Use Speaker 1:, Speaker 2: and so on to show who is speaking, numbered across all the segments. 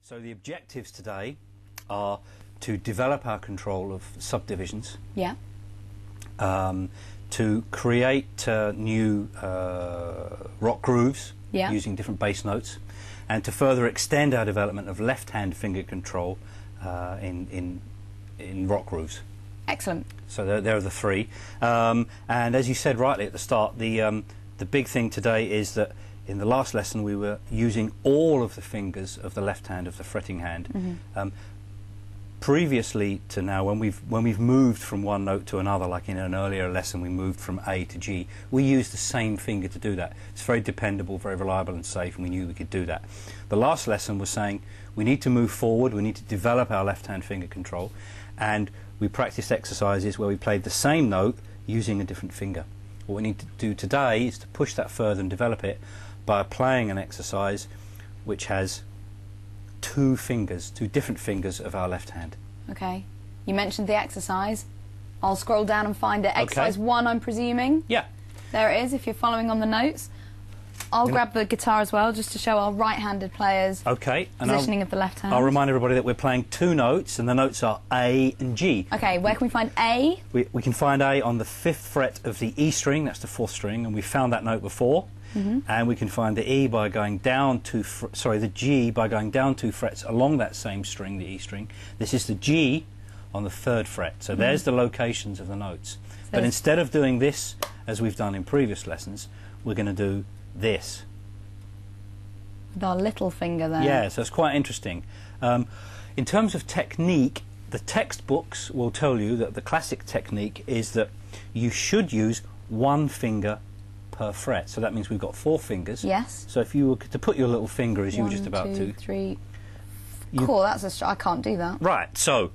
Speaker 1: So the objectives today are to develop our control of subdivisions.
Speaker 2: Yeah.
Speaker 1: To create new rock grooves using different bass notes, and to further extend our development of left-hand finger control in rock grooves.
Speaker 2: Excellent.
Speaker 1: So there are the three. And as you said rightly at the start, the big thing today is that in the last lesson we were using all of the fingers of the left hand of the fretting hand. Previously to now, when we've moved from one note to another, like in an earlier lesson we moved from A to G, we used the same finger to do that. It's very dependable, very reliable and safe, and we knew we could do that. The last lesson was saying we need to move forward, we need to develop our left hand finger control, and we practiced exercises where we played the same note using a different finger. What we need to do today is to push that further and develop it by playing an exercise which has two different fingers of our left hand.
Speaker 2: Okay. You mentioned the exercise. I'll scroll down and find it. Exercise 1, I'm presuming.
Speaker 1: Yeah.
Speaker 2: There it is, if you're following on the notes. I'll grab the guitar as well, just to show our right-handed players positioning of the left hand.
Speaker 1: I'll remind everybody that we're playing two notes, and the notes are A and G.
Speaker 2: Okay, where can we find A?
Speaker 1: We can find A on the 5th fret of the E string, that's the 4th string, and we found that note before. And we can find the E by going down the G by going down 2 frets along that same string, the E string. This is the G on the 3rd fret. So there's the locations of the notes. So but instead of doing this as we've done in previous lessons, we're going to do this.
Speaker 2: With our little finger there.
Speaker 1: Yeah, so it's quite interesting. In terms of technique, the textbooks will tell you that the classic technique is that you should use one finger per fret. So that means we've got 4 fingers.
Speaker 2: Yes.
Speaker 1: So if you were to put your little finger as you were just about
Speaker 2: 1,
Speaker 1: to...
Speaker 2: 2, 3... Cool, that's I can't do that.
Speaker 1: Right, so,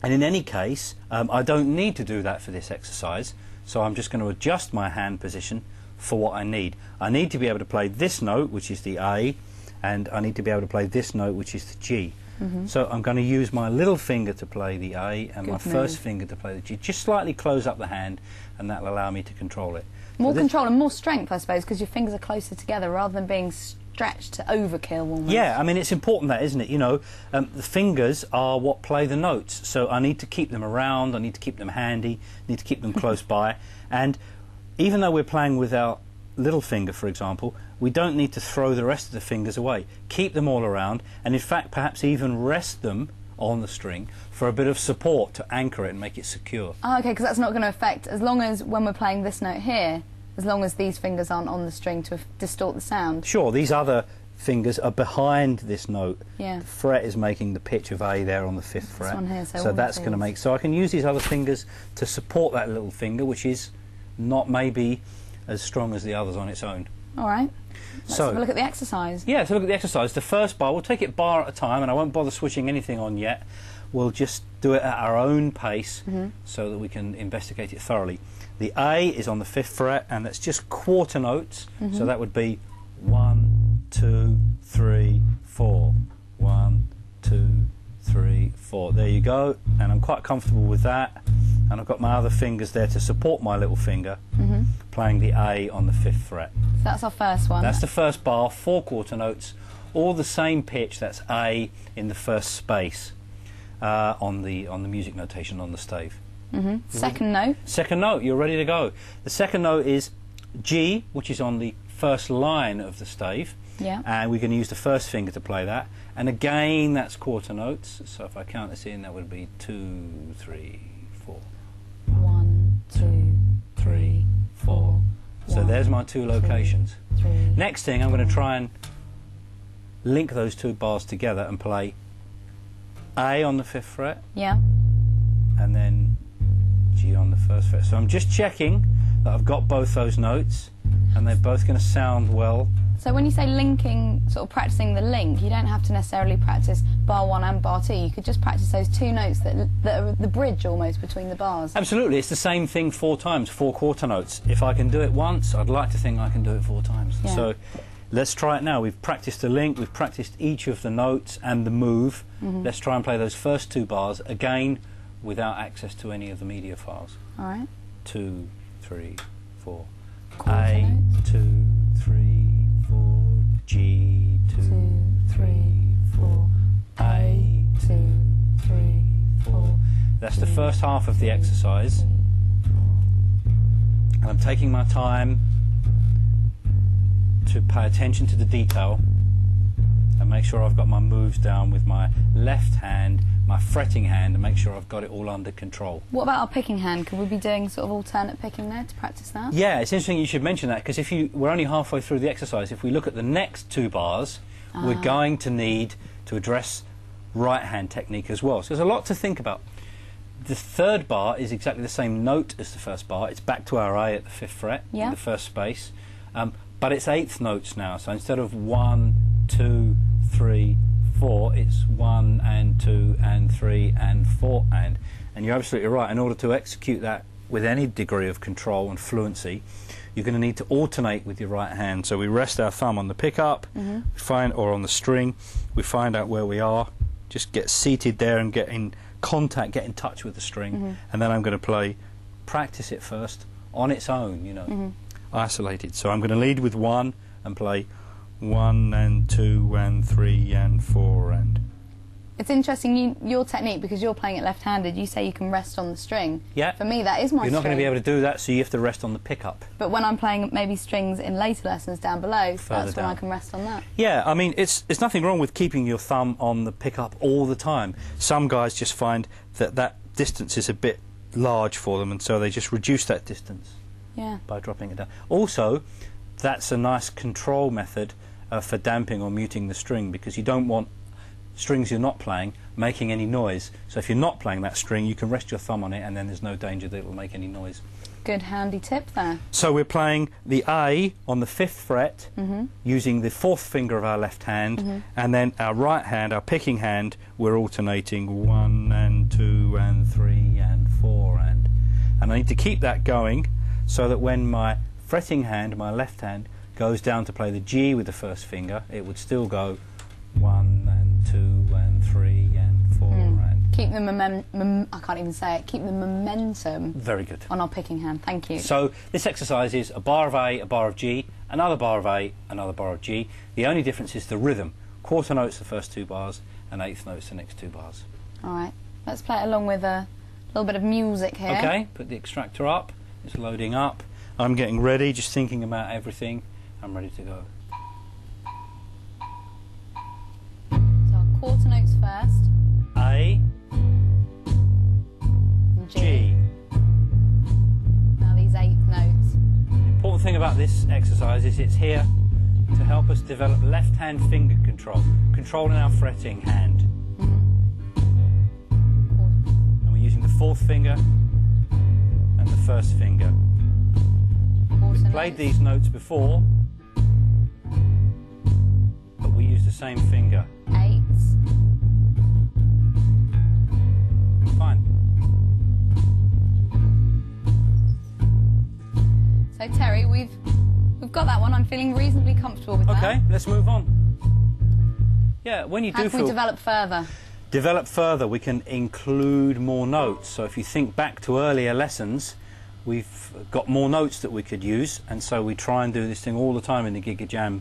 Speaker 1: and in any case, I don't need to do that for this exercise, so I'm just going to adjust my hand position for what I need. I need to be able to play this note, which is the A, and I need to be able to play this note, which is the G. So I'm going to use my little finger to play the A and my first finger to play the G. Just slightly close up the hand, and that will allow me to control it.
Speaker 2: More control and more strength, I suppose, because your fingers are closer together rather than being stretched to overkill almost.
Speaker 1: Yeah, I mean, it's important that, isn't it? You know, the fingers are what play the notes, so I need to keep them around, I need to keep them handy, I need to keep them close by. And even though we're playing with our little finger, for example, we don't need to throw the rest of the fingers away. Keep them all around, and in fact perhaps even rest them on the string for a bit of support to anchor it and make it secure.
Speaker 2: Oh, okay, because that's not going to affect, as long as when we're playing this note here, as long as these fingers aren't on the string to distort the sound.
Speaker 1: Sure, these other fingers are behind this note.
Speaker 2: Yeah.
Speaker 1: The fret is making the pitch of A there on the 5th fret.
Speaker 2: This one here,
Speaker 1: so that's going to make... So I can use these other fingers to support that little finger, which is not maybe as strong as the others on its own.
Speaker 2: All right. Let's have a look at the exercise. Yeah,
Speaker 1: so look at the exercise. The first bar, we'll take it bar at a time, and I won't bother switching anything on yet. We'll just do it at our own pace so that we can investigate it thoroughly. The A is on the 5th fret, and that's just quarter notes. So that would be 1, 2, 3, 4. 1, 2, 3, 4. There you go, and I'm quite comfortable with that. And I've got my other fingers there to support my little finger, playing the A on the 5th fret.
Speaker 2: So that's our first one.
Speaker 1: That's the first bar, 4 quarter notes, all the same pitch. That's A in the first space on the music notation on the stave.
Speaker 2: Second note.
Speaker 1: Second note, you're ready to go. The second note is G, which is on the first line of the stave.
Speaker 2: Yeah.
Speaker 1: And we're going to use the first finger to play that. And again, that's quarter notes. So if I count this in, that would be 2, 3, 4.
Speaker 2: 1, 2, 3, 4.
Speaker 1: So there's my 2 locations.
Speaker 2: 3,
Speaker 1: Next thing, I'm going to try and link those 2 bars together and play A on the 5th fret.
Speaker 2: Yeah.
Speaker 1: And then G on the 1st fret. So I'm just checking that I've got both those notes, and they're both going to sound well.
Speaker 2: So when you say linking, sort of practicing the link, you don't have to necessarily practice bar 1 and bar 2. You could just practice those 2 notes that are the bridge almost between the bars.
Speaker 1: Absolutely, it's the same thing 4 times, 4 quarter notes. If I can do it once, I'd like to think I can do it 4 times.
Speaker 2: Yeah.
Speaker 1: So let's try it now. We've practiced the link, we've practiced each of the notes and the move. Let's try and play those first 2 bars again without access to any of the media files.
Speaker 2: All right.
Speaker 1: 2, 3, 4.
Speaker 2: Quarter
Speaker 1: A,
Speaker 2: notes.
Speaker 1: 2, 3, 4. G, 2, 3, 4. That's the first half of the exercise. And I'm taking my time to pay attention to the detail and make sure I've got my moves down with my left hand, my fretting hand, and make sure I've got it all under control.
Speaker 2: What about our picking hand? Could we be doing sort of alternate picking there to practice that?
Speaker 1: Yeah, it's interesting you should mention that, because we're only halfway through the exercise. If we look at the next 2 bars, we're going to need to address right hand technique as well. So there's a lot to think about. The 3rd bar is exactly the same note as the 1st bar. It's back to our A at the 5th fret in the 1st space, but it's 8th notes now. So instead of 1, 2, 3, 4, it's 1 and 2 and 3 and 4 and you're absolutely right. In order to execute that with any degree of control and fluency, you're going to need to alternate with your right hand. So we rest our thumb on the pickup, or on the string. We find out where we are. Just get seated there and get in contact, get in touch with the string, and then I'm going to practice it first on its own, you know, isolated. So I'm going to lead with 1 and play 1 and 2 and 3 and 4 and.
Speaker 2: It's interesting, your technique, because you're playing it left-handed, you say you can rest on the string.
Speaker 1: Yeah.
Speaker 2: For me, that is my string.
Speaker 1: You're not going to be able to do that, so you have to rest on the pickup.
Speaker 2: But when I'm playing maybe strings in later lessons down below, that's when I can rest on that.
Speaker 1: Yeah, I mean, it's nothing wrong with keeping your thumb on the pickup all the time. Some guys just find that distance is a bit large for them, and so they just reduce that distance by dropping it down. Also, that's a nice control method for damping or muting the string, because you don't want strings you're not playing making any noise. So if you're not playing that string, you can rest your thumb on it, and then there's no danger that it will make any noise.
Speaker 2: Good handy tip there.
Speaker 1: So we're playing the A on the 5th fret using the 4th finger of our left hand, and then our right hand, our picking hand, we're alternating 1 and 2 and 3 and 4 and I need to keep that going so that when my fretting hand, my left hand, goes down to play the G with the 1st finger, it would still go 1 and 2 and 3 and 4 and...
Speaker 2: Keep the I can't even say it. Keep the momentum.
Speaker 1: Very good.
Speaker 2: On our picking hand. Thank you.
Speaker 1: So this exercise is a bar of A, a bar of G, another bar of A, another bar of G. The only difference is the rhythm. Quarter notes the first 2 bars, and 8th notes the next 2 bars.
Speaker 2: All right. Let's play it along with a little bit of music here.
Speaker 1: Okay. Put the extractor up. It's loading up. I'm getting ready, just thinking about everything. I'm ready to go.
Speaker 2: Quarter notes first.
Speaker 1: A, G.
Speaker 2: Now these 8th notes.
Speaker 1: The important thing about this exercise is it's here to help us develop left-hand finger control, controlling our fretting hand. And we're using the 4th finger and the 1st finger. We've played these notes before, but we use the same finger.
Speaker 2: 8s.
Speaker 1: Fine.
Speaker 2: So Terry, we've got that one. I'm feeling reasonably comfortable with that.
Speaker 1: Okay, let's move on. Yeah, when you
Speaker 2: How can we develop further?
Speaker 1: Develop further, we can include more notes. So if you think back to earlier lessons, we've got more notes that we could use, and so we try and do this thing all the time in the Gigajam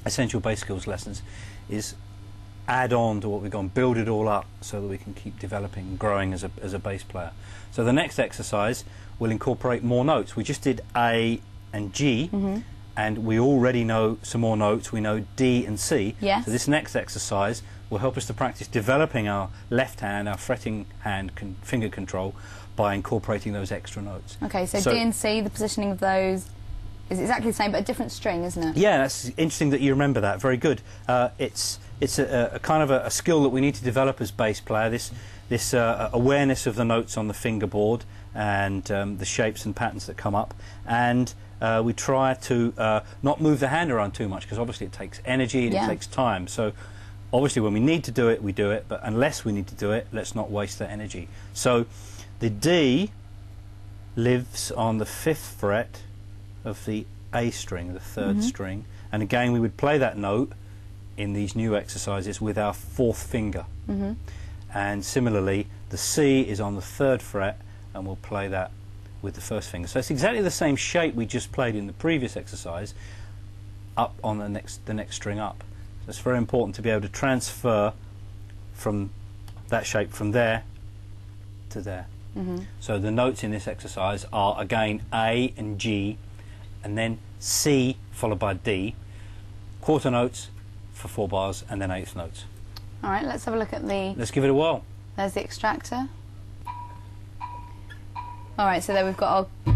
Speaker 1: Essential Bass Skills lessons, is add on to what we've got, build it all up so that we can keep developing and growing as a bass player. So the next exercise will incorporate more notes. We just did A and G, and we already know some more notes. We know D and C.
Speaker 2: Yes.
Speaker 1: So this next exercise will help us to practice developing our left hand, our fretting hand finger control, by incorporating those extra notes.
Speaker 2: Okay, so D and C, the positioning of those is exactly the same, but a different string, isn't it?
Speaker 1: Yeah, that's interesting that you remember that. Very good. It's a kind of a skill that we need to develop as bass player. This awareness of the notes on the fingerboard and the shapes and patterns that come up, and we try to not move the hand around too much, because obviously it takes energy and it takes time. So obviously when we need to do it, we do it, but unless we need to do it, let's not waste that energy. So the D lives on the 5th fret of the A string, the 3rd string, and again we would play that note in these new exercises with our 4th finger. And similarly, the C is on the 3rd fret, and we'll play that with the 1st finger. So it's exactly the same shape we just played in the previous exercise, up on the next string up. So it's very important to be able to transfer from that shape from there to there. So the notes in this exercise are again A and G, and then C followed by D, quarter notes for 4 bars, and then eighth notes.
Speaker 2: All right, let's have a look at the...
Speaker 1: Let's give it a whirl.
Speaker 2: There's the extractor. All right, so there we've got our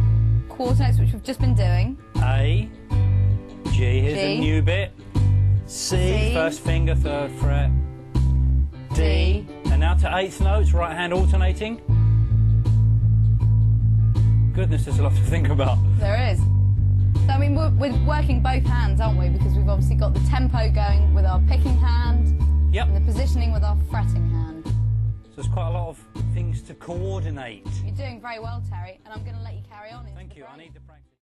Speaker 2: quarter notes, which we've just been doing.
Speaker 1: A, G, here's
Speaker 2: G.
Speaker 1: the new bit. C, first finger, 3rd fret. D, and now to eighth notes, right hand alternating. Goodness, there's a lot to think about.
Speaker 2: There is. So, I mean, we're working both hands, aren't we? Because we've obviously got the tempo going with our picking hand,
Speaker 1: Yep.
Speaker 2: and the positioning with our fretting hand.
Speaker 1: So there's quite a lot of things to coordinate.
Speaker 2: You're doing very well, Terry, and I'm going to let you carry on.
Speaker 1: Thank you, I need to practice.